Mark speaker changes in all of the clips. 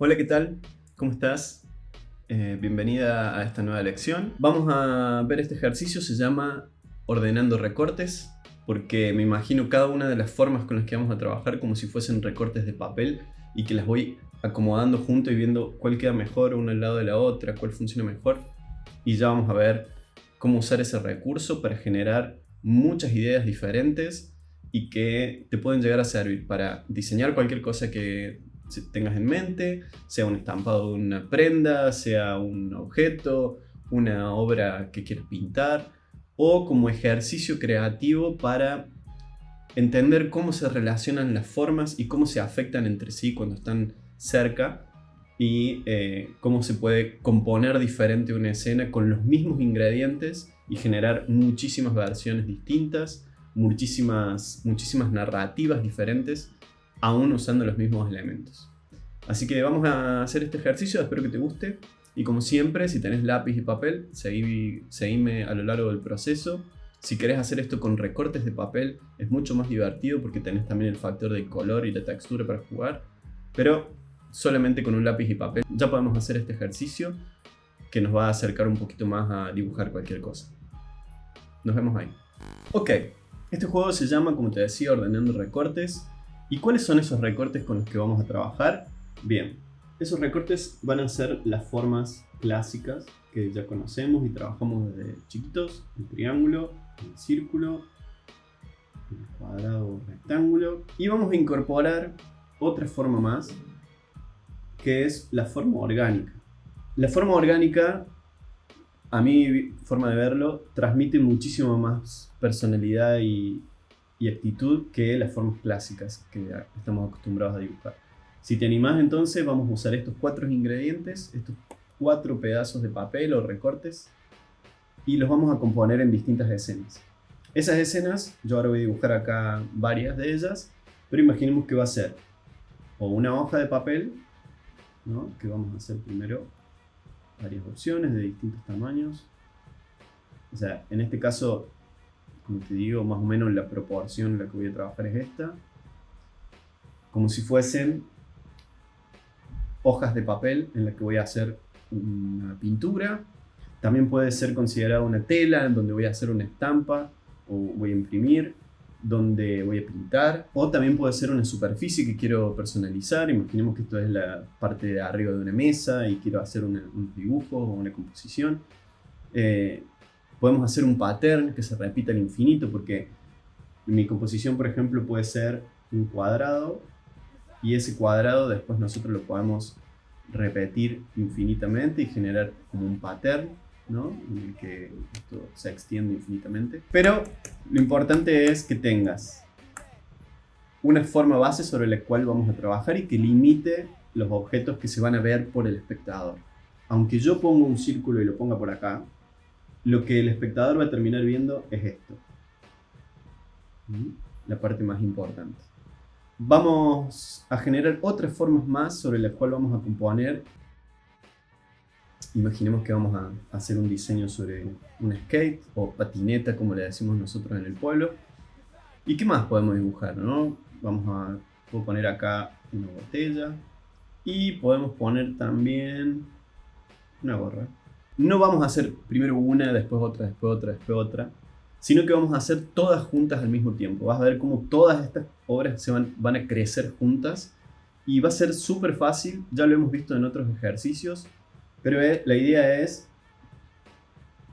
Speaker 1: Hola, ¿qué tal? ¿Cómo estás? Bienvenida a esta nueva lección. Vamos a ver este ejercicio, se llama ordenando recortes, porque me imagino cada una de las formas con las que vamos a trabajar como si fuesen recortes de papel y que las voy acomodando junto y viendo cuál queda mejor una al lado de la otra, cuál funciona mejor. Y ya vamos a ver cómo usar ese recurso para generar muchas ideas diferentes y que te pueden llegar a servir para diseñar cualquier cosa que tengas en mente, sea un estampado de una prenda, sea un objeto, una obra que quieras pintar, o como ejercicio creativo para entender cómo se relacionan las formas y cómo se afectan entre sí cuando están cerca y cómo se puede componer diferente una escena con los mismos ingredientes y generar muchísimas versiones distintas, muchísimas narrativas diferentes, aún usando los mismos elementos. Así que vamos a hacer este ejercicio, espero que te guste. Y como siempre, si tenés lápiz y papel, seguime a lo largo del proceso. Si querés hacer esto con recortes de papel, es mucho más divertido porque tenés también el factor del color y la textura para jugar. Pero solamente con un lápiz y papel ya podemos hacer este ejercicio que nos va a acercar un poquito más a dibujar cualquier cosa. Nos vemos ahí. Ok, este juego se llama, como te decía, ordenando recortes. ¿Y cuáles son esos recortes con los que vamos a trabajar? Bien, esos recortes van a ser las formas clásicas que ya conocemos y trabajamos desde chiquitos: el triángulo, el círculo, el cuadrado o rectángulo. Y vamos a incorporar otra forma más, que es la forma orgánica. La forma orgánica, a mi forma de verlo, transmite muchísimo más personalidad y actitud que las formas clásicas que estamos acostumbrados a dibujar. Si te animás, entonces vamos a usar estos 4 ingredientes, estos 4 pedazos de papel o recortes, y los vamos a componer en distintas escenas. Esas escenas, yo ahora voy a dibujar acá varias de ellas, pero imaginemos que va a ser o una hoja de papel, ¿no? Que vamos a hacer primero varias opciones de distintos tamaños. O sea, en este caso, como te digo, más o menos la proporción en la que voy a trabajar es esta. Como si fuesen hojas de papel en las que voy a hacer una pintura. También puede ser considerado una tela en donde voy a hacer una estampa o voy a imprimir, donde voy a pintar. O también puede ser una superficie que quiero personalizar. Imaginemos que esto es la parte de arriba de una mesa y quiero hacer unos dibujos o una composición. Podemos hacer un pattern que se repita al infinito, porque mi composición, por ejemplo, puede ser un cuadrado, y ese cuadrado después nosotros lo podemos repetir infinitamente y generar como un pattern, ¿no? En el que esto se extiende infinitamente. Pero lo importante es que tengas una forma base sobre la cual vamos a trabajar y que limite los objetos que se van a ver por el espectador. Aunque yo ponga un círculo y lo ponga por acá, lo que el espectador va a terminar viendo es esto. La parte más importante. Vamos a generar otras formas más sobre las cuales vamos a componer. Imaginemos que vamos a hacer un diseño sobre un skate o patineta, como le decimos nosotros en el pueblo. ¿Y qué más podemos dibujar, no? Puedo poner acá una botella y podemos poner también una gorra. No vamos a hacer primero una, después otra, después otra, después otra, sino que vamos a hacer todas juntas al mismo tiempo. Vas a ver cómo todas estas obras van a crecer juntas y va a ser súper fácil. Ya lo hemos visto en otros ejercicios, pero la idea es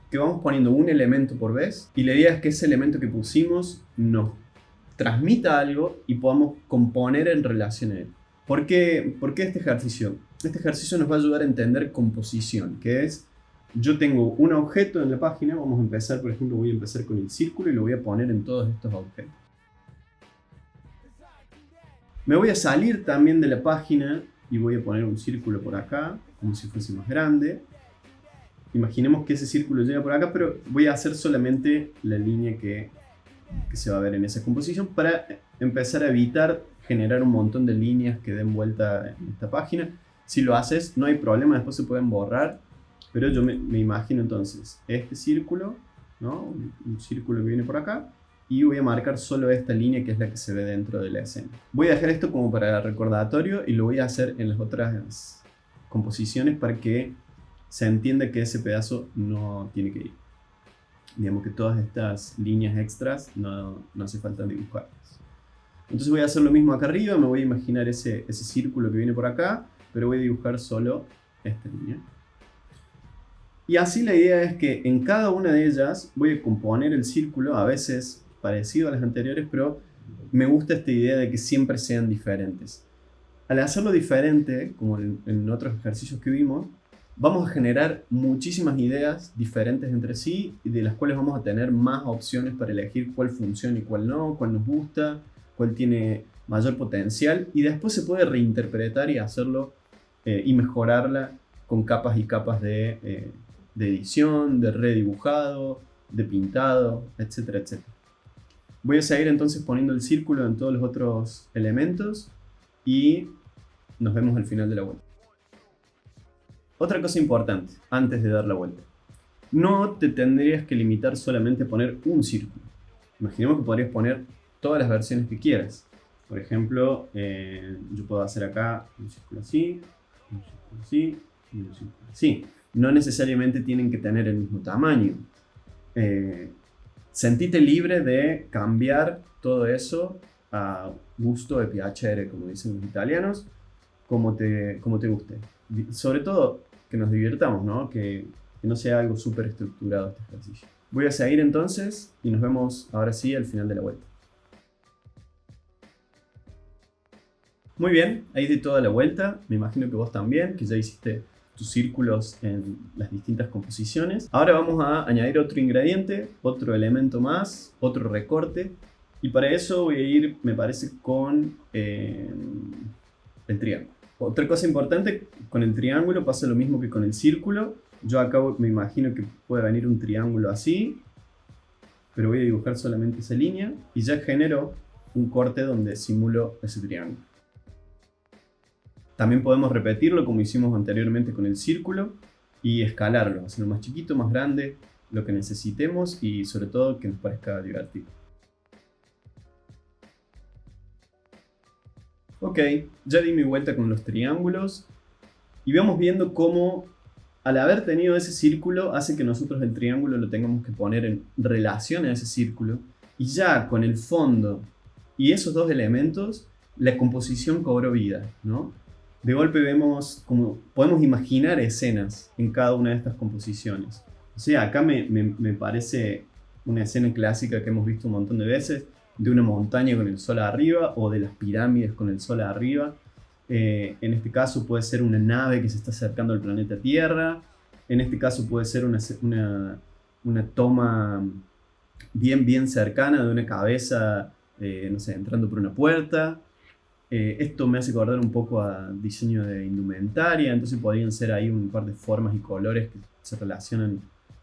Speaker 1: que vamos poniendo un elemento por vez, y la idea es que ese elemento que pusimos nos transmita algo y podamos componer en relación a él. ¿Por qué este ejercicio? Este ejercicio nos va a ayudar a entender composición, que es: yo tengo un objeto en la página, vamos a empezar, por ejemplo, voy a empezar con el círculo y lo voy a poner en todos estos objetos. Me voy a salir también de la página y voy a poner un círculo por acá, como si fuese más grande. Imaginemos que ese círculo llega por acá, pero voy a hacer solamente la línea que se va a ver en esa composición para empezar a evitar generar un montón de líneas que den vuelta en esta página. Si lo haces, no hay problema, después se pueden borrar. Pero yo me imagino entonces este círculo, ¿no? Un círculo que viene por acá, y voy a marcar solo esta línea que es la que se ve dentro de la escena. Voy a dejar esto como para recordatorio y lo voy a hacer en las otras composiciones para que se entienda que ese pedazo no tiene que ir. Digamos que todas estas líneas extras no hace falta dibujarlas. Entonces voy a hacer lo mismo acá arriba, me voy a imaginar ese círculo que viene por acá, pero voy a dibujar solo esta línea. Y así la idea es que en cada una de ellas voy a componer el círculo, a veces parecido a las anteriores, pero me gusta esta idea de que siempre sean diferentes. Al hacerlo diferente, como en otros ejercicios que vimos, vamos a generar muchísimas ideas diferentes entre sí y de las cuales vamos a tener más opciones para elegir cuál funciona y cuál no, cuál nos gusta, cuál tiene mayor potencial, y después se puede reinterpretar y hacerlo y mejorarla con capas y capas de edición, de redibujado, de pintado, etcétera, etcétera. Voy a seguir entonces poniendo el círculo en todos los otros elementos y nos vemos al final de la vuelta. Otra cosa importante, antes de dar la vuelta. No te tendrías que limitar solamente a poner un círculo. Imaginemos que podrías poner todas las versiones que quieras. Por ejemplo, yo puedo hacer acá un círculo así, un círculo así y un círculo así. No necesariamente tienen que tener el mismo tamaño. Sentite libre de cambiar todo eso a gusto de piacere, como dicen los italianos, como te guste. Sobre todo que nos divirtamos, ¿no? Que no sea algo súper estructurado este ejercicio. Voy a seguir entonces y nos vemos ahora sí al final de la vuelta. Muy bien, ahí di toda la vuelta. Me imagino que vos también, que ya hiciste tus círculos en las distintas composiciones. Ahora vamos a añadir otro ingrediente, otro elemento más, otro recorte. Y para eso voy a ir, me parece, con el triángulo. Otra cosa importante, con el triángulo pasa lo mismo que con el círculo. Yo acá me imagino que puede venir un triángulo así, pero voy a dibujar solamente esa línea y ya genero un corte donde simulo ese triángulo. También podemos repetirlo como hicimos anteriormente con el círculo y escalarlo, hacerlo más chiquito, más grande, lo que necesitemos y sobre todo que nos parezca divertido. Ok, ya di mi vuelta con los triángulos y vamos viendo cómo al haber tenido ese círculo hace que nosotros el triángulo lo tengamos que poner en relación a ese círculo y ya con el fondo y esos dos elementos la composición cobró vida, ¿no? De golpe vemos como podemos imaginar escenas en cada una de estas composiciones. O sea, acá me parece una escena clásica que hemos visto un montón de veces, de una montaña con el sol arriba o de las pirámides con el sol arriba. En este caso puede ser una nave que se está acercando al planeta Tierra. En este caso puede ser una toma bien cercana de una cabeza, no sé, entrando por una puerta. Esto me hace acordar un poco a diseño de indumentaria, entonces podrían ser ahí un par de formas y colores que se relacionan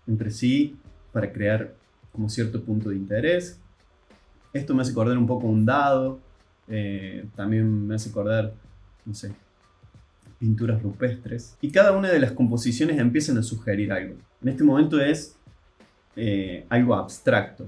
Speaker 1: entre sí para crear como cierto punto de interés. Esto me hace acordar un poco a un dado, también me hace acordar, no sé, pinturas rupestres. Y cada una de las composiciones empiezan a sugerir algo. En este momento es algo abstracto.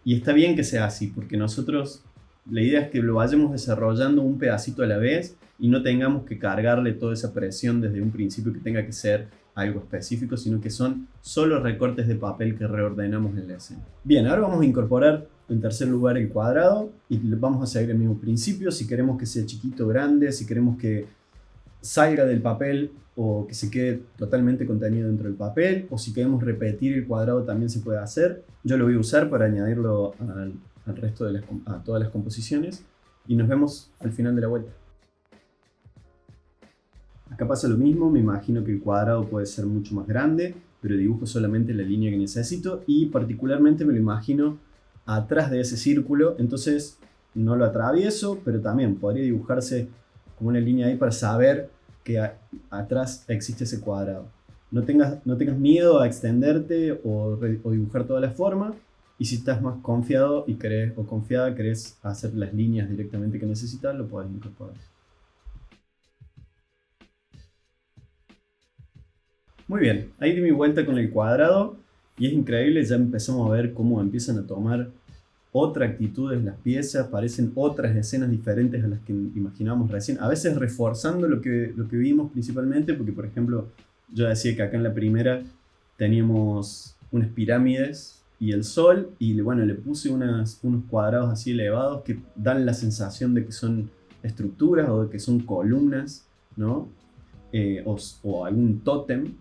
Speaker 1: Y está bien que sea así, porque nosotros, la idea es que lo vayamos desarrollando un pedacito a la vez y no tengamos que cargarle toda esa presión desde un principio que tenga que ser algo específico, sino que son solo recortes de papel que reordenamos en la escena. Bien, ahora vamos a incorporar en tercer lugar el cuadrado y vamos a seguir el mismo principio. Si queremos que sea chiquito o grande, si queremos que salga del papel o que se quede totalmente contenido dentro del papel, o si queremos repetir el cuadrado también se puede hacer. Yo lo voy a usar para añadirlo al resto de a todas las composiciones y nos vemos al final de la vuelta. Acá pasa lo mismo, me imagino que el cuadrado puede ser mucho más grande, pero dibujo solamente la línea que necesito y particularmente me lo imagino atrás de ese círculo, entonces no lo atravieso, pero también podría dibujarse como una línea ahí para saber que atrás existe ese cuadrado. No tengas miedo a extenderte o dibujar toda la forma, y si estás más confiado y confiada, querés hacer las líneas directamente que necesitas, lo podés incorporar. Muy bien, ahí di mi vuelta con el cuadrado y es increíble, ya empezamos a ver cómo empiezan a tomar otra actitud en las piezas, parecen otras escenas diferentes a las que imaginábamos recién, a veces reforzando lo que vimos principalmente, porque por ejemplo yo decía que acá en la primera teníamos unas pirámides y el sol, y bueno, le puse unos cuadrados así elevados que dan la sensación de que son estructuras o de que son columnas, ¿no? O algún tótem,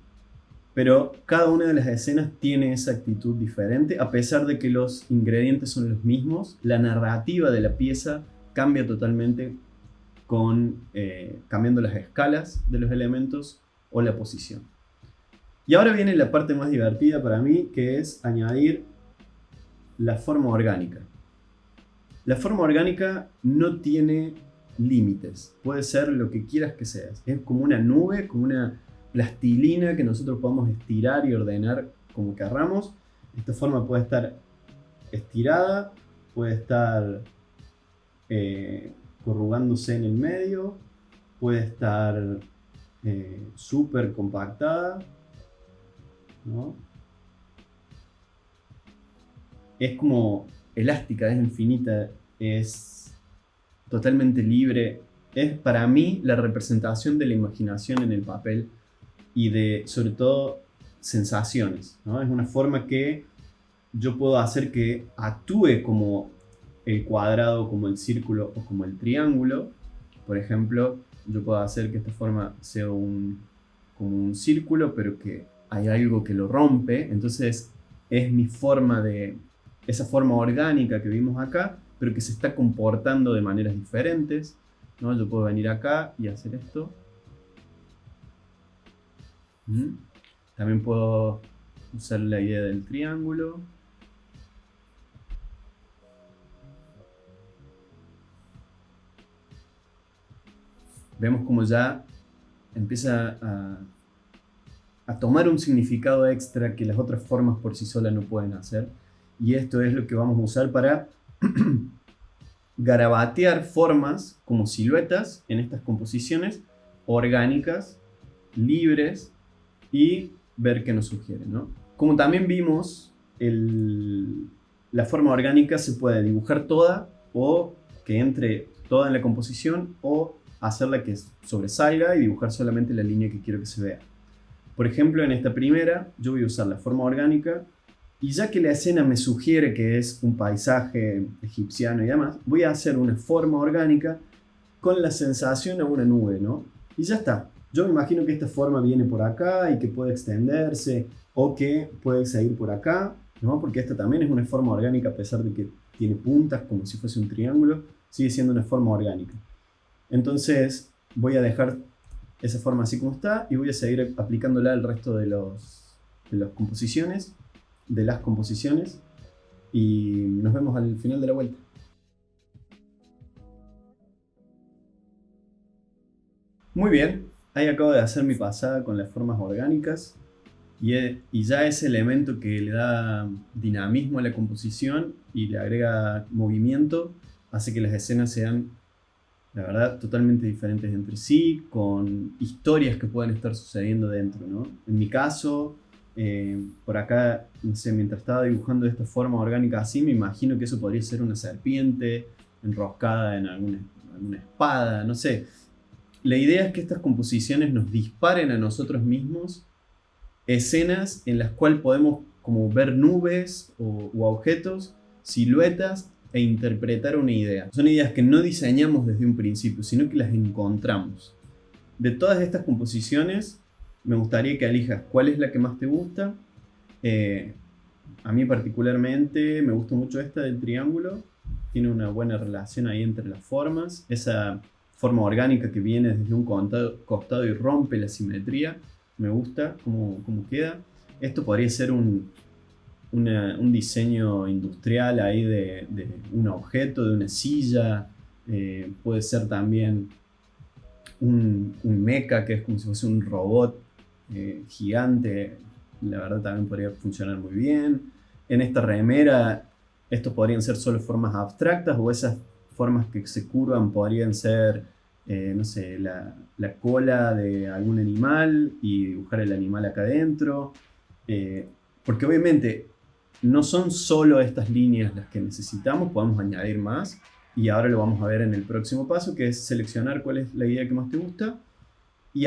Speaker 1: pero cada una de las escenas tiene esa actitud diferente, a pesar de que los ingredientes son los mismos. La narrativa de la pieza cambia totalmente cambiando las escalas de los elementos o la posición. Y ahora viene la parte más divertida para mí, que es añadir la forma orgánica. La forma orgánica no tiene límites, puede ser lo que quieras que seas. Es como una nube, como una plastilina que nosotros podemos estirar y ordenar como querramos. Esta forma puede estar estirada, puede estar corrugándose en el medio, puede estar súper compactada, ¿no? Es como elástica, es infinita, es totalmente libre. Es para mí la representación de la imaginación en el papel y de, sobre todo, sensaciones, ¿no? Es una forma que yo puedo hacer que actúe como el cuadrado, como el círculo o como el triángulo. Por ejemplo, yo puedo hacer que esta forma sea como un círculo, pero que hay algo que lo rompe. Entonces es mi forma esa forma orgánica que vimos acá, pero que se está comportando de maneras diferentes, ¿no? Yo puedo venir acá y hacer esto. También puedo usar la idea del triángulo. Vemos como ya empieza a tomar un significado extra que las otras formas por sí solas no pueden hacer. Y esto es lo que vamos a usar para garabatear formas como siluetas en estas composiciones orgánicas, libres, y ver qué nos sugiere, ¿no? Como también vimos, la forma orgánica se puede dibujar toda, o que entre toda en la composición, o hacerla que sobresalga y dibujar solamente la línea que quiero que se vea. Por ejemplo, en esta primera yo voy a usar la forma orgánica, y ya que la escena me sugiere que es un paisaje egipciano y demás, voy a hacer una forma orgánica con la sensación a una nube, ¿no? Y ya está. Yo me imagino que esta forma viene por acá y que puede extenderse o que puede seguir por acá, ¿no? Porque esta también es una forma orgánica, a pesar de que tiene puntas como si fuese un triángulo, sigue siendo una forma orgánica. Entonces voy a dejar esa forma así como está y voy a seguir aplicándola al resto de las composiciones, y nos vemos al final de la vuelta. Muy bien, ahí acabo de hacer mi pasada con las formas orgánicas y ya ese elemento que le da dinamismo a la composición y le agrega movimiento hace que las escenas sean, la verdad, totalmente diferentes entre sí, con historias que pueden estar sucediendo dentro, ¿no? En mi caso, por acá, no sé, mientras estaba dibujando de esta forma orgánica así, me imagino que eso podría ser una serpiente enroscada en alguna espada, no sé. La idea es que estas composiciones nos disparen a nosotros mismos escenas en las cuales podemos como ver nubes o objetos, siluetas, e interpretar una idea. Son ideas que no diseñamos desde un principio, sino que las encontramos. De todas estas composiciones, me gustaría que elijas cuál es la que más te gusta. A mí particularmente me gusta mucho esta del triángulo. Tiene una buena relación ahí entre las formas. Esa forma orgánica que viene desde un costado y rompe la simetría. Me gusta cómo queda. Esto podría ser un diseño industrial ahí de un objeto, de una silla. Puede ser también un mecha, que es como si fuese un robot gigante. La verdad también podría funcionar muy bien. En esta remera, estos podrían ser solo formas abstractas, o esas formas que se curvan podrían ser, no sé, la cola de algún animal y dibujar el animal acá adentro. Porque obviamente no son solo estas líneas las que necesitamos, podemos añadir más. Y ahora lo vamos a ver en el próximo paso, que es seleccionar cuál es la idea que más te gusta y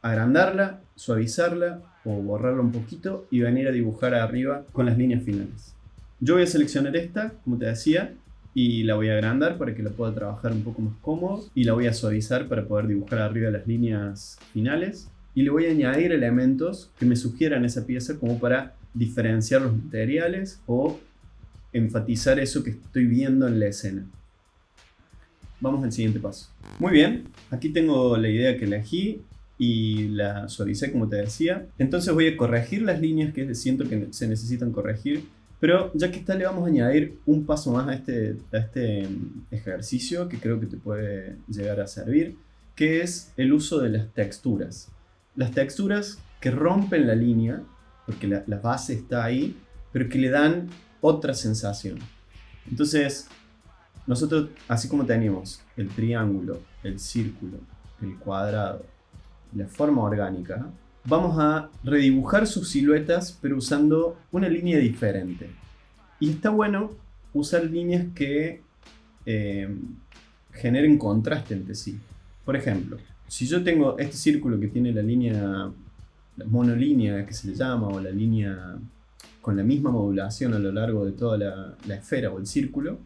Speaker 1: agrandarla, suavizarla o borrarla un poquito y venir a dibujar arriba con las líneas finales. Yo voy a seleccionar esta, como te decía, y la voy a agrandar para que la pueda trabajar un poco más cómodo y la voy a suavizar para poder dibujar arriba las líneas finales y le voy a añadir elementos que me sugieran esa pieza como para diferenciar los materiales o enfatizar eso que estoy viendo en la escena. Vamos al siguiente paso. Muy bien, aquí tengo la idea que elegí y la suavicé como te decía. Entonces voy a corregir las líneas que siento que se necesitan corregir. Pero ya que está, le vamos a añadir un paso más a este ejercicio que creo que te puede llegar a servir, que es el uso de las texturas. Las texturas que rompen la línea, porque la base está ahí, pero que le dan otra sensación. Entonces, nosotros, así como tenemos el triángulo, el círculo, el cuadrado, la forma orgánica, vamos a redibujar sus siluetas, pero usando una línea diferente. Y está bueno usar líneas que generen contraste entre sí. Por ejemplo, si yo tengo este círculo que tiene la línea, la monolínea que se le llama, o la línea con la misma modulación a lo largo de toda la esfera o el círculo,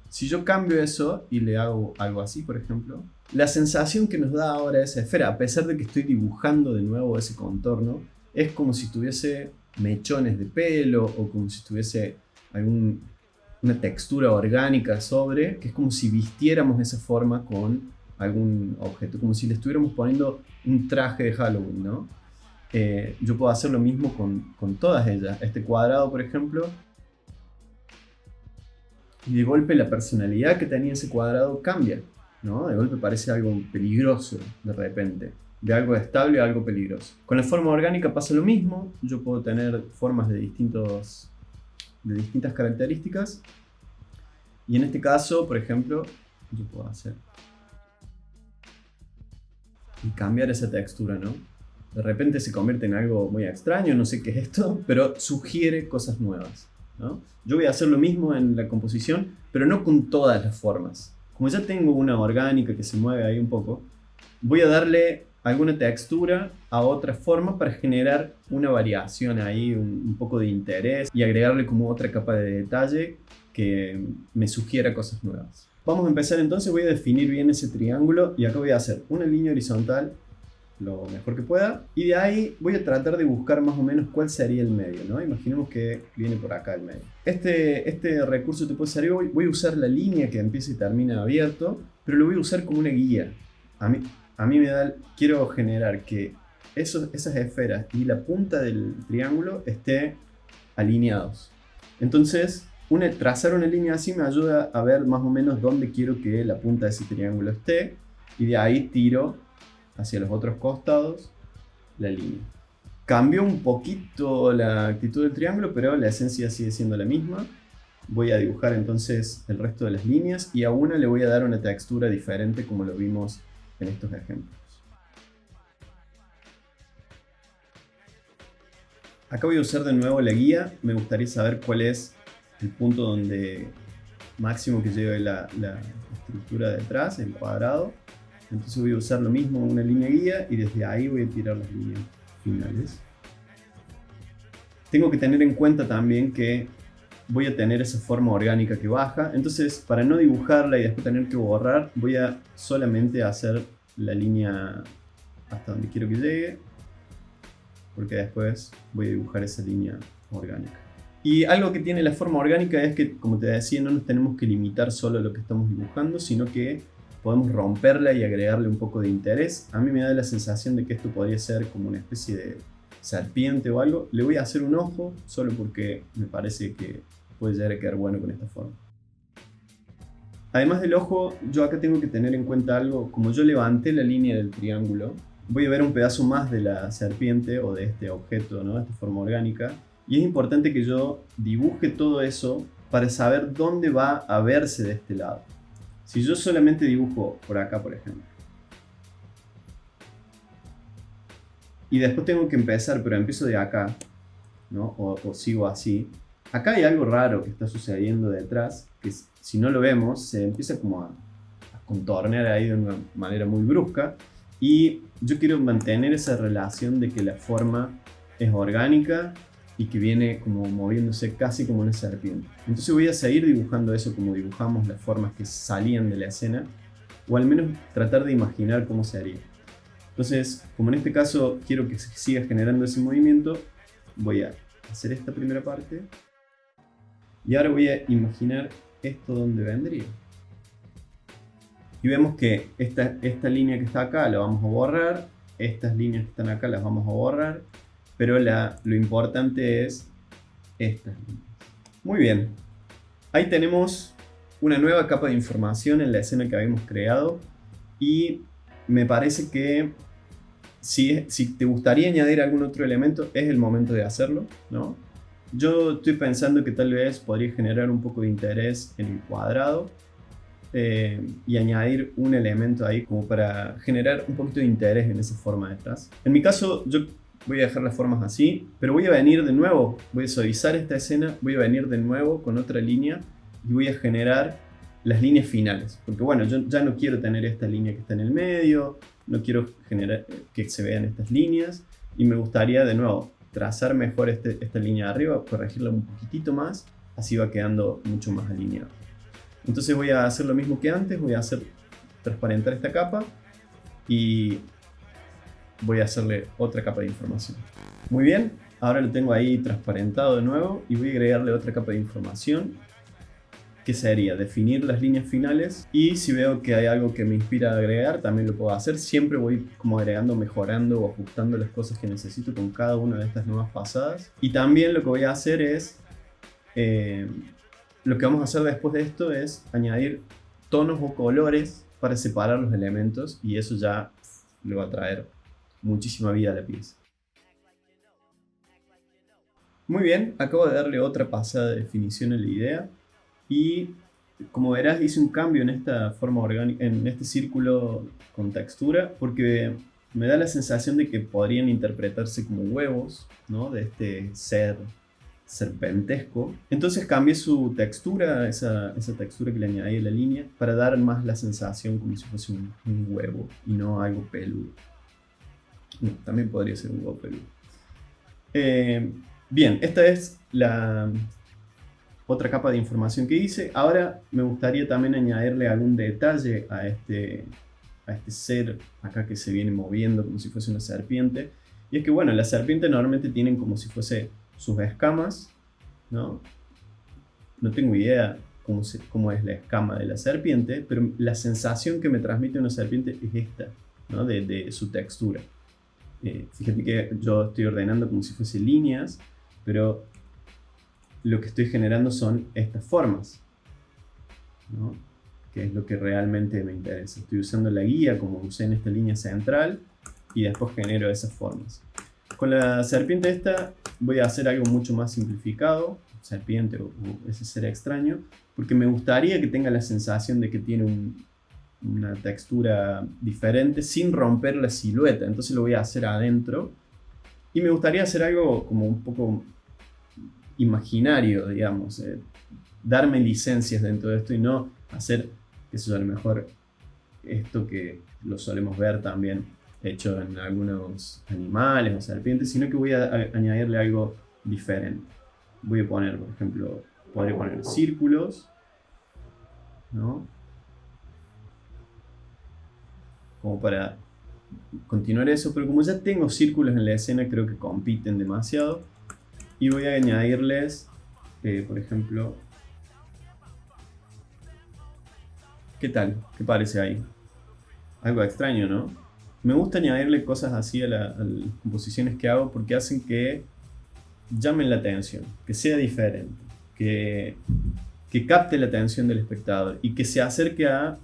Speaker 1: si yo cambio eso y le hago algo así, por ejemplo, la sensación que nos da ahora esa esfera, a pesar de que estoy dibujando de nuevo ese contorno, es como si tuviese mechones de pelo o como si tuviese una textura orgánica sobre, que es como si vistiéramos esa forma con algún objeto, como si le estuviéramos poniendo un traje de Halloween, ¿no? Yo puedo hacer lo mismo con todas ellas. Este cuadrado, por ejemplo, y de golpe la personalidad que tenía ese cuadrado cambia, ¿no? De golpe parece algo peligroso de repente, de algo estable a algo peligroso. Con la forma orgánica pasa lo mismo. Yo puedo tener formas de distintas características y en este caso, por ejemplo, yo puedo hacer y cambiar esa textura, ¿no? De repente se convierte en algo muy extraño, no sé qué es esto, pero sugiere cosas nuevas, ¿no? Yo voy a hacer lo mismo en la composición, pero no con todas las formas. Como ya tengo una orgánica que se mueve ahí un poco, voy a darle alguna textura a otra forma para generar una variación ahí, un poco de interés y agregarle como otra capa de detalle que me sugiera cosas nuevas. Vamos a empezar entonces, voy a definir bien ese triángulo y acá voy a hacer una línea horizontal lo mejor que pueda y de ahí voy a tratar de buscar más o menos cuál sería el medio, ¿no? Imaginemos que viene por acá el medio. Este recurso te puede servir. Voy a usar la línea que empieza y termina abierto, pero lo voy a usar como una guía. A mí quiero generar que esas esferas y la punta del triángulo estén alineados. Entonces, trazar una línea así me ayuda a ver más o menos dónde quiero que la punta de ese triángulo esté y de ahí tiro hacia los otros costados la línea. Cambio un poquito la actitud del triángulo, pero la esencia sigue siendo la misma. Voy a dibujar entonces el resto de las líneas y a una le voy a dar una textura diferente como lo vimos en estos ejemplos. Acá voy a usar de nuevo la guía. Me gustaría saber cuál es el punto donde máximo que lleve la estructura detrás, el cuadrado. Entonces voy a usar lo mismo, una línea guía, y desde ahí voy a tirar las líneas finales. Tengo que tener en cuenta también que voy a tener esa forma orgánica que baja. Entonces, para no dibujarla y después tener que borrar, voy a solamente hacer la línea hasta donde quiero que llegue, porque después voy a dibujar esa línea orgánica. Y algo que tiene la forma orgánica es que, como te decía, no nos tenemos que limitar solo a lo que estamos dibujando, sino que podemos romperla y agregarle un poco de interés. A mí me da la sensación de que esto podría ser como una especie de serpiente o algo. Le voy a hacer un ojo solo porque me parece que puede llegar a quedar bueno con esta forma. Además del ojo, yo acá tengo que tener en cuenta algo. Como yo levanté la línea del triángulo, voy a ver un pedazo más de la serpiente o de este objeto, ¿no? De esta forma orgánica. Y es importante que yo dibuje todo eso para saber dónde va a verse de este lado. Si yo solamente dibujo por acá, por ejemplo, y después tengo que empezar, pero empiezo de acá, ¿no? O sigo así. Acá hay algo raro que está sucediendo detrás, que si no lo vemos, se empieza como a contornear ahí de una manera muy brusca. Y yo quiero mantener esa relación de que la forma es orgánica y que viene como moviéndose casi como una serpiente. Entonces voy a seguir dibujando eso como dibujamos las formas que salían de la escena, o al menos tratar de imaginar cómo sería. Entonces, como en este caso quiero que siga generando ese movimiento, voy a hacer esta primera parte y ahora voy a imaginar esto donde vendría. Y vemos que esta línea que está acá la vamos a borrar, estas líneas que están acá las vamos a borrar, pero lo importante es estas líneas. Muy bien, ahí tenemos una nueva capa de información en la escena que habíamos creado y me parece que si te gustaría añadir algún otro elemento es el momento de hacerlo, ¿no? Yo estoy pensando que tal vez podría generar un poco de interés en el cuadrado y añadir un elemento ahí como para generar un poquito de interés en esa forma detrás. En mi caso yo voy a dejar las formas así, pero voy a venir de nuevo, voy a suavizar esta escena, voy a venir de nuevo con otra línea y voy a generar las líneas finales, porque bueno, yo ya no quiero tener esta línea que está en el medio, no quiero generar que se vean estas líneas y me gustaría de nuevo trazar mejor esta línea de arriba, corregirla un poquitito más, así va quedando mucho más alineado. Entonces voy a hacer lo mismo que antes, voy a hacer transparentar esta capa y voy a hacerle otra capa de información. Muy bien, ahora lo tengo ahí transparentado de nuevo y voy a agregarle otra capa de información que sería definir las líneas finales, y si veo que hay algo que me inspira a agregar también lo puedo hacer. Siempre voy como agregando, mejorando o ajustando las cosas que necesito con cada una de estas nuevas pasadas. Y también lo que voy a hacer es lo que vamos a hacer después de esto es añadir tonos o colores para separar los elementos, y eso ya le va a traer muchísima vida a la pieza. Muy bien, acabo de darle otra pasada de definición a la idea y como verás hice un cambio en esta forma orgánica, en este círculo con textura, porque me da la sensación de que podrían interpretarse como huevos, ¿no? De este ser serpentesco. Entonces cambié su textura, esa textura que le añadí a la línea, para dar más la sensación como si fuese un huevo y no algo peludo. No, también podría ser un huevo peludo. Bien, esta es la otra capa de información que hice. Ahora me gustaría también añadirle algún detalle a este ser acá que se viene moviendo como si fuese una serpiente. Y es que bueno, las serpientes normalmente tienen como si fuese sus escamas, ¿no? No tengo idea cómo es la escama de la serpiente, pero la sensación que me transmite una serpiente es esta, ¿no? De su textura. Fíjate que yo estoy ordenando como si fuese líneas, pero lo que estoy generando son estas formas, ¿no? Que es lo que realmente me interesa. Estoy usando la guía como usé en esta línea central y después genero esas formas. Con la serpiente esta voy a hacer algo mucho más simplificado, serpiente o ese ser extraño, porque me gustaría que tenga la sensación de que tiene una textura diferente sin romper la silueta. Entonces lo voy a hacer adentro y me gustaría hacer algo como un poco imaginario, digamos, darme licencias dentro de esto y no hacer, eso a lo mejor, esto que lo solemos ver también hecho en algunos animales o serpientes, sino que voy a añadirle algo diferente. Voy a poner, por ejemplo, podría poner círculos, ¿no? Como para continuar eso, pero como ya tengo círculos en la escena, creo que compiten demasiado. Y voy a añadirles, por ejemplo, ¿qué tal? ¿Qué parece ahí? Algo extraño, ¿no? Me gusta añadirle cosas así a las composiciones que hago porque hacen que llamen la atención, que sea diferente, que capte la atención del espectador y que se acerque a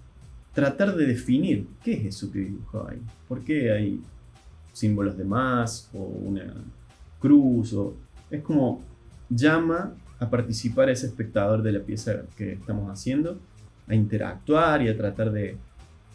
Speaker 1: tratar de definir qué es eso que dibujó ahí. ¿Por qué hay símbolos de más o una cruz? Es como llama a participar a ese espectador de la pieza que estamos haciendo, a interactuar y a tratar de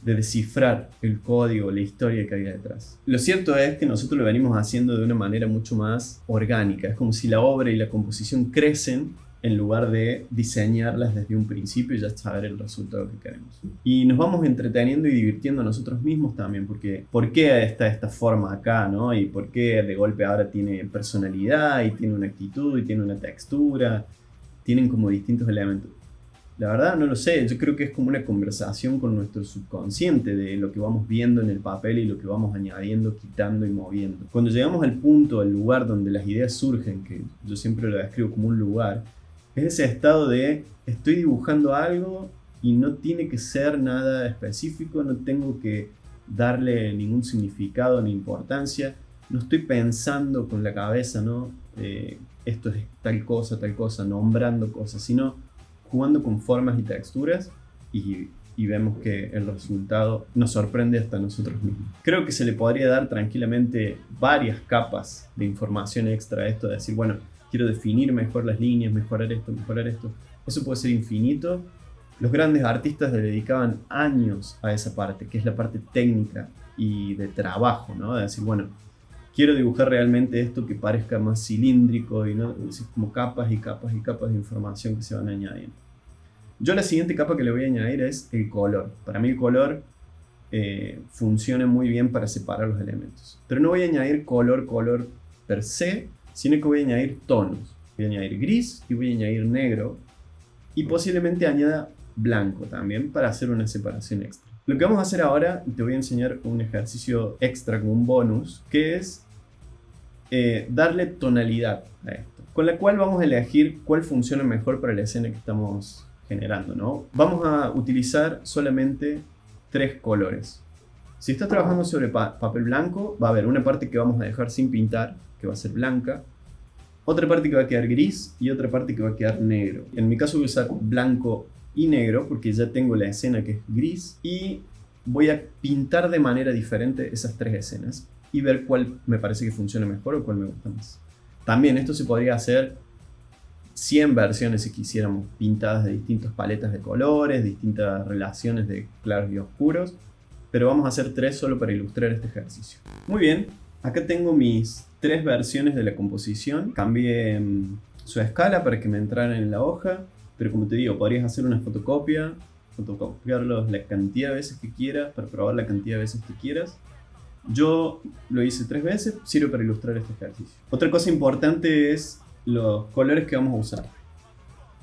Speaker 1: de descifrar el código, la historia que hay detrás. Lo cierto es que nosotros lo venimos haciendo de una manera mucho más orgánica. Es como si la obra y la composición crecen en lugar de diseñarlas desde un principio y ya saber el resultado que queremos. Y nos vamos entreteniendo y divirtiendo a nosotros mismos también, porque ¿por qué está esta forma acá, no? Y por qué de golpe ahora tiene personalidad y tiene una actitud y tiene una textura, tienen como distintos elementos. La verdad no lo sé, yo creo que es como una conversación con nuestro subconsciente de lo que vamos viendo en el papel y lo que vamos añadiendo, quitando y moviendo. Cuando llegamos al punto, al lugar donde las ideas surgen, que yo siempre lo describo como un lugar, es ese estado de estoy dibujando algo y no tiene que ser nada específico, no tengo que darle ningún significado ni importancia, no estoy pensando con la cabeza, ¿no? Esto es tal cosa, nombrando cosas, sino jugando con formas y texturas y vemos que el resultado nos sorprende hasta nosotros mismos. Creo que se le podría dar tranquilamente varias capas de información extra a esto, de decir, bueno, quiero definir mejor las líneas, mejorar esto. Eso puede ser infinito. Los grandes artistas le dedicaban años a esa parte, que es la parte técnica y de trabajo, ¿no? De decir, bueno, quiero dibujar realmente esto que parezca más cilíndrico y no es como capas y capas y capas de información que se van añadiendo. Yo la siguiente capa que le voy a añadir es el color. Para mí el color funciona muy bien para separar los elementos. Pero no voy a añadir color per se, sino que voy a añadir tonos. Voy a añadir gris y voy a añadir negro. Y posiblemente añada blanco también para hacer una separación extra. Lo que vamos a hacer ahora, te voy a enseñar un ejercicio extra como un bonus, que es darle tonalidad a esto, con la cual vamos a elegir cuál funciona mejor para la escena que estamos generando, ¿no? Vamos a utilizar solamente 3 colores. Si estás trabajando sobre papel blanco, va a haber una parte que vamos a dejar sin pintar, que va a ser blanca, otra parte que va a quedar gris y otra parte que va a quedar negro. En mi caso voy a usar blanco y negro porque ya tengo la escena que es gris y voy a pintar de manera diferente esas 3 escenas y ver cuál me parece que funciona mejor o cuál me gusta más. También esto se podría hacer 100 versiones si quisiéramos, pintadas de distintas paletas de colores, distintas relaciones de claros y oscuros, pero vamos a hacer 3 solo para ilustrar este ejercicio. Muy bien, acá tengo mis 3 versiones de la composición. Cambié su escala para que me entraran en la hoja, pero como te digo, podrías hacer una fotocopia, fotocopiarlos la cantidad de veces que quieras, para probar la cantidad de veces que quieras. Yo lo hice 3 veces, sirve para ilustrar este ejercicio. Otra cosa importante es los colores que vamos a usar.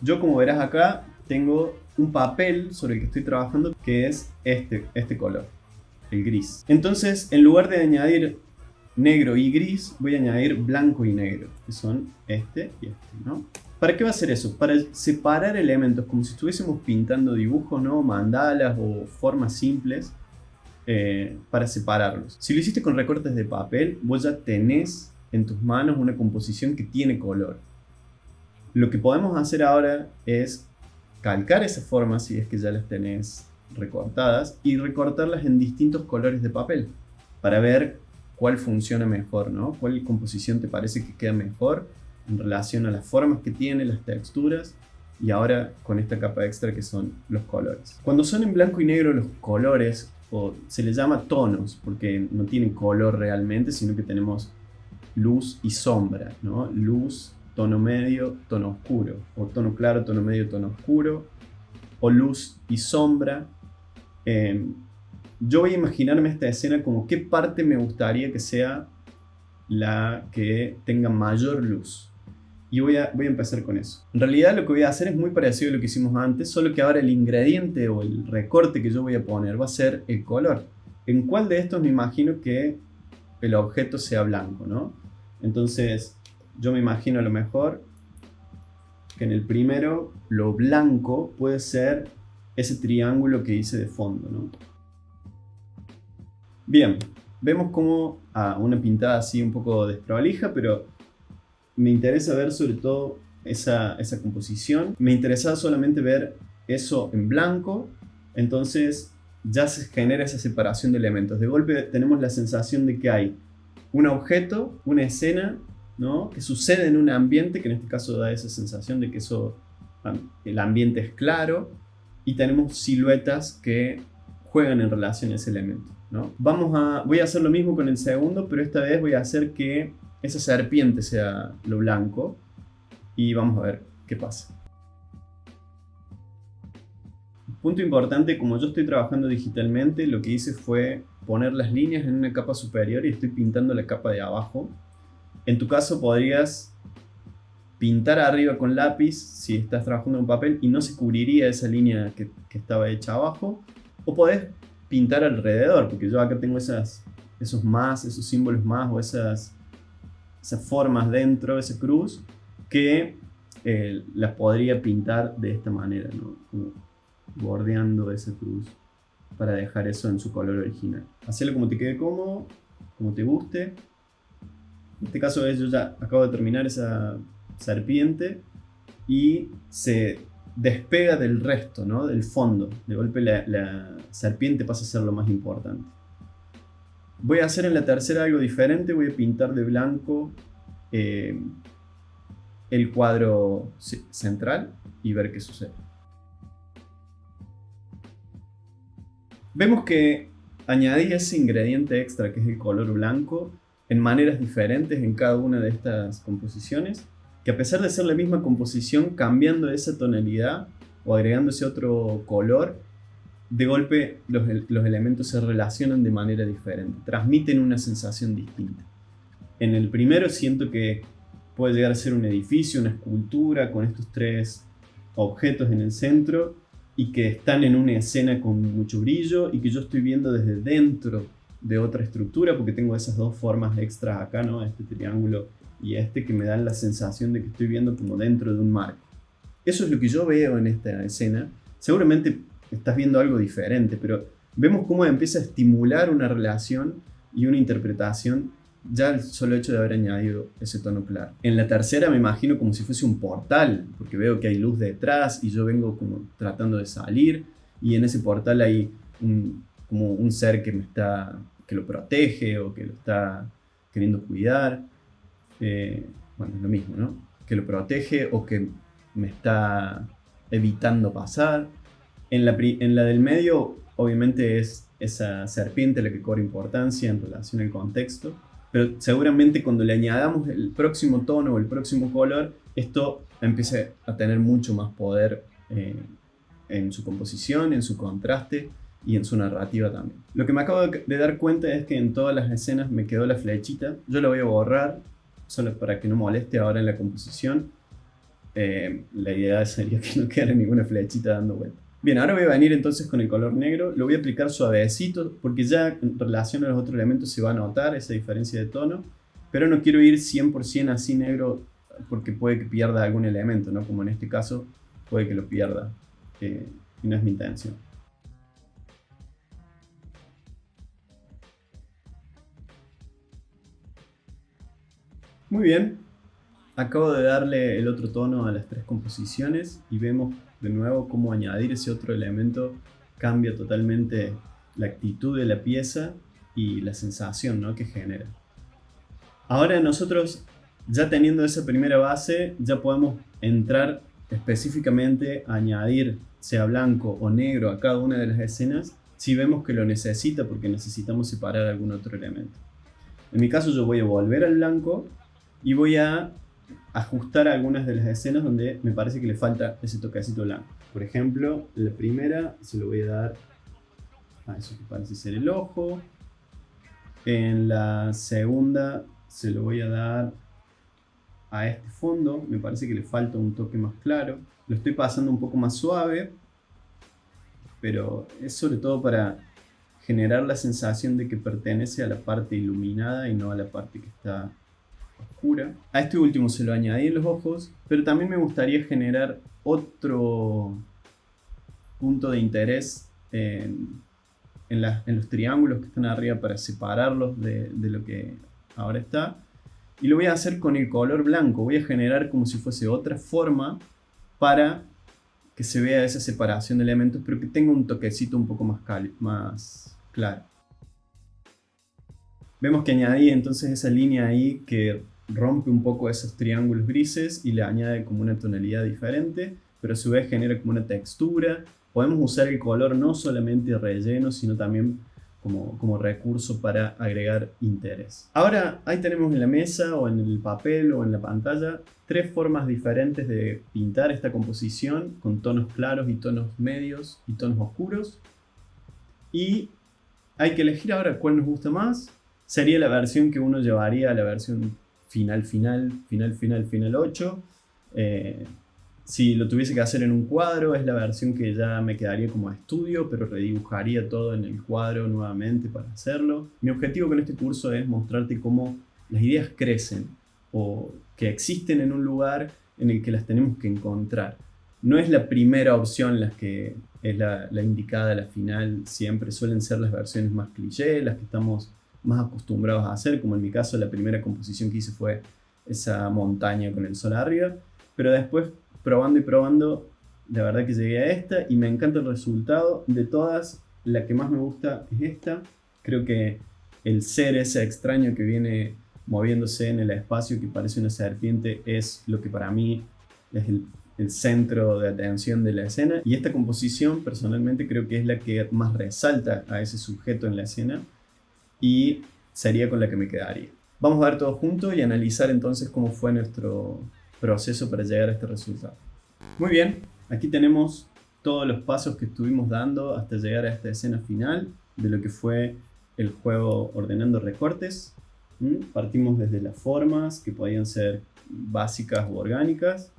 Speaker 1: Yo, como verás acá, tengo un papel sobre el que estoy trabajando que es este color, el gris. Entonces, en lugar de añadir negro y gris, voy a añadir blanco y negro, que son este y este, ¿no? ¿Para qué va a ser eso? Para separar elementos, como si estuviésemos pintando dibujos, ¿no? Mandalas o formas simples, para separarlos. Si lo hiciste con recortes de papel, vos ya tenés en tus manos una composición que tiene color. Lo que podemos hacer ahora es calcar esas formas, si es que ya las tenés recortadas, y recortarlas en distintos colores de papel para ver cuál funciona mejor, ¿no? Cuál composición te parece que queda mejor en relación a las formas que tiene, las texturas, y ahora con esta capa extra que son los colores. Cuando son en blanco y negro los colores, o se les llama tonos, porque no tienen color realmente, sino que tenemos luz y sombra, ¿no? Luz, tono medio, tono oscuro, o tono claro, tono medio, tono oscuro, o luz y sombra. Yo voy a imaginarme esta escena como qué parte me gustaría que sea la que tenga mayor luz. Y voy a empezar con eso. En realidad lo que voy a hacer es muy parecido a lo que hicimos antes, solo que ahora el ingrediente o el recorte que yo voy a poner va a ser el color. ¿En cuál de estos me imagino que el objeto sea blanco, ¿no? Entonces yo me imagino a lo mejor que en el primero lo blanco puede ser ese triángulo que hice de fondo, ¿no? Bien, vemos como una pintada así un poco desprolija, pero me interesa ver sobre todo esa composición. Me interesaba solamente ver eso en blanco, entonces ya se genera esa separación de elementos. De golpe tenemos la sensación de que hay un objeto, una escena, ¿no? Que sucede en un ambiente, que en este caso da esa sensación de que el ambiente es claro, y tenemos siluetas que juegan en relación a ese elemento, ¿no? Voy a hacer lo mismo con el segundo, pero esta vez voy a hacer que esa serpiente sea lo blanco y vamos a ver qué pasa. Punto importante, como yo estoy trabajando digitalmente, lo que hice fue poner las líneas en una capa superior y estoy pintando la capa de abajo. En tu caso podrías pintar arriba con lápiz si estás trabajando en papel y no se cubriría esa línea que estaba hecha abajo, o podés pintar alrededor, porque yo acá tengo esos símbolos más o esas formas dentro, esa cruz, que las podría pintar de esta manera, ¿no? Como bordeando esa cruz para dejar eso en su color original. Hacelo como te quede cómodo, como te guste. En este caso yo ya acabo de terminar esa serpiente y se despega del resto, ¿no? Del fondo. De golpe la serpiente pasa a ser lo más importante. Voy a hacer en la tercera algo diferente. Voy a pintar de blanco el cuadro central y ver qué sucede. Vemos que añadí ese ingrediente extra que es el color blanco en maneras diferentes en cada una de estas composiciones, que a pesar de ser la misma composición, cambiando esa tonalidad o agregando ese otro color, de golpe los elementos se relacionan de manera diferente, transmiten una sensación distinta. En el primero siento que puede llegar a ser un edificio, una escultura con estos tres objetos en el centro y que están en una escena con mucho brillo y que yo estoy viendo desde dentro de otra estructura porque tengo esas dos formas extras acá, ¿no? Este triángulo y este, que me dan la sensación de que estoy viendo como dentro de un marco. Eso es lo que yo veo en esta escena. Seguramente estás viendo algo diferente, pero vemos cómo empieza a estimular una relación y una interpretación ya el solo hecho de haber añadido ese tono claro. En la tercera me imagino como si fuese un portal, porque veo que hay luz detrás y yo vengo como tratando de salir, y en ese portal hay como un ser que lo protege o que lo está queriendo cuidar. Bueno, es lo mismo, ¿no? Que lo protege o que me está evitando pasar. En la del medio, obviamente, es esa serpiente la que cobra importancia en relación al contexto. Pero seguramente cuando le añadamos el próximo tono o el próximo color, esto empieza a tener mucho más poder en su composición, en su contraste y en su narrativa también. Lo que me acabo de dar cuenta es que en todas las escenas me quedó la flechita. Yo la voy a borrar solo para que no moleste ahora en la composición. La idea sería que no quedara ninguna flechita dando vuelta. Bien, ahora voy a venir entonces con el color negro. Lo voy a aplicar suavecito porque ya en relación a los otros elementos se va a notar esa diferencia de tono. Pero no quiero ir 100% así negro porque puede que pierda algún elemento, ¿no? Como en este caso puede que lo pierda. Y no es mi intención. Muy bien. Acabo de darle el otro tono a las tres composiciones y vemos de nuevo cómo añadir ese otro elemento cambia totalmente la actitud de la pieza y la sensación, ¿no?, que genera. Ahora nosotros, ya teniendo esa primera base, ya podemos entrar específicamente a añadir, sea blanco o negro, a cada una de las escenas si vemos que lo necesita, porque necesitamos separar algún otro elemento. En mi caso yo voy a volver al blanco y voy a ajustar algunas de las escenas donde me parece que le falta ese toquecito blanco. Por ejemplo, la primera se lo voy a dar a eso que parece ser el ojo. En la segunda se lo voy a dar a este fondo, me parece que le falta un toque más claro. Lo estoy pasando un poco más suave, pero es sobre todo para generar la sensación de que pertenece a la parte iluminada y no a la parte que está oscura. A este último se lo añadí en los ojos, pero también me gustaría generar otro punto de interés en los triángulos que están arriba para separarlos de lo que ahora está. Y lo voy a hacer con el color blanco. Voy a generar como si fuese otra forma para que se vea esa separación de elementos, pero que tenga un toquecito un poco más claro. Vemos que añadí entonces esa línea ahí que rompe un poco esos triángulos grises y le añade como una tonalidad diferente, pero a su vez genera como una textura podemos usar el color no solamente relleno, sino también como recurso para agregar interés. Ahora ahí tenemos en la mesa o en el papel o en la pantalla 3 formas diferentes de pintar esta composición con tonos claros y tonos medios y tonos oscuros. Y hay que elegir ahora cuál nos gusta más. Sería la versión que uno llevaría a la versión final 8. Si lo tuviese que hacer en un cuadro, es la versión que ya me quedaría como estudio, pero redibujaría todo en el cuadro nuevamente para hacerlo. Mi objetivo con este curso es mostrarte cómo las ideas crecen o que existen en un lugar en el que las tenemos que encontrar. No es la primera opción la que es la indicada, la final. Siempre suelen ser las versiones más cliché, las que estamos más acostumbrados a hacer, como en mi caso la primera composición que hice fue esa montaña con el sol arriba, pero después probando y probando, la verdad que llegué a esta y me encanta el resultado. De todas, la que más me gusta es esta. Creo que el ser ese extraño que viene moviéndose en el espacio, que parece una serpiente, es lo que para mí es el centro de atención de la escena. Y esta composición, personalmente, creo que es la que más resalta a ese sujeto en la escena y sería con la que me quedaría. Vamos a ver todo junto y analizar entonces cómo fue nuestro proceso para llegar a este resultado. Muy bien, aquí tenemos todos los pasos que estuvimos dando hasta llegar a esta escena final de lo que fue el juego ordenando recortes. Partimos desde las formas, que podían ser básicas o orgánicas,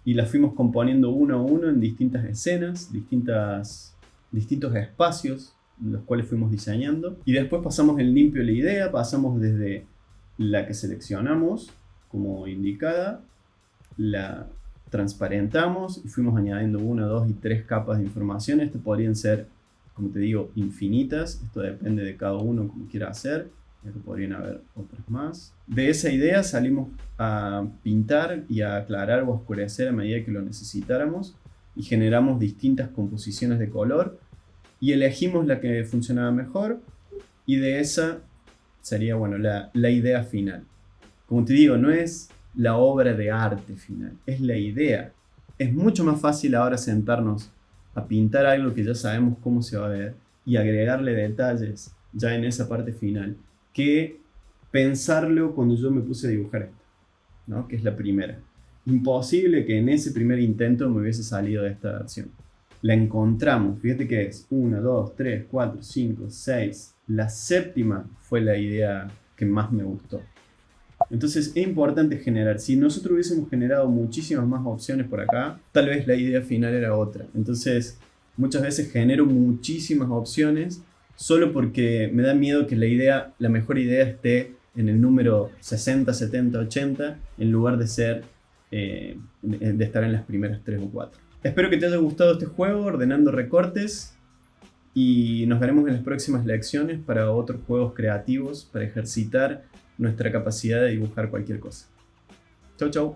Speaker 1: y las fuimos componiendo uno a uno en distintas escenas, distintos espacios, los cuales fuimos diseñando. Y después pasamos en limpio la idea, pasamos desde la que seleccionamos como indicada, la transparentamos y fuimos añadiendo 1, 2 y 3 capas de información. Estas podrían ser, como te digo, infinitas. Esto depende de cada uno como quiera hacer, ya que podrían haber otras más. De esa idea salimos a pintar y a aclarar o oscurecer a medida que lo necesitáramos y generamos distintas composiciones de color y elegimos la que funcionaba mejor, y de esa sería, bueno, la idea final. Como te digo, no es la obra de arte final, es la idea. Es mucho más fácil ahora sentarnos a pintar algo que ya sabemos cómo se va a ver y agregarle detalles ya en esa parte final, que pensarlo cuando yo me puse a dibujar esto, ¿no? Que es la primera. Imposible que en ese primer intento me hubiese salido de esta versión. La encontramos, fíjate que es 1, 2, 3, 4, 5, 6. La séptima fue la idea que más me gustó. Entonces es importante generar. Si nosotros hubiésemos generado muchísimas más opciones por acá, tal vez la idea final era otra. Entonces muchas veces genero muchísimas opciones solo porque me da miedo que la mejor idea esté en el número 60, 70, 80 en lugar de estar en las primeras 3 o 4. Espero que te haya gustado este juego ordenando recortes y nos veremos en las próximas lecciones para otros juegos creativos para ejercitar nuestra capacidad de dibujar cualquier cosa. Chau, chau.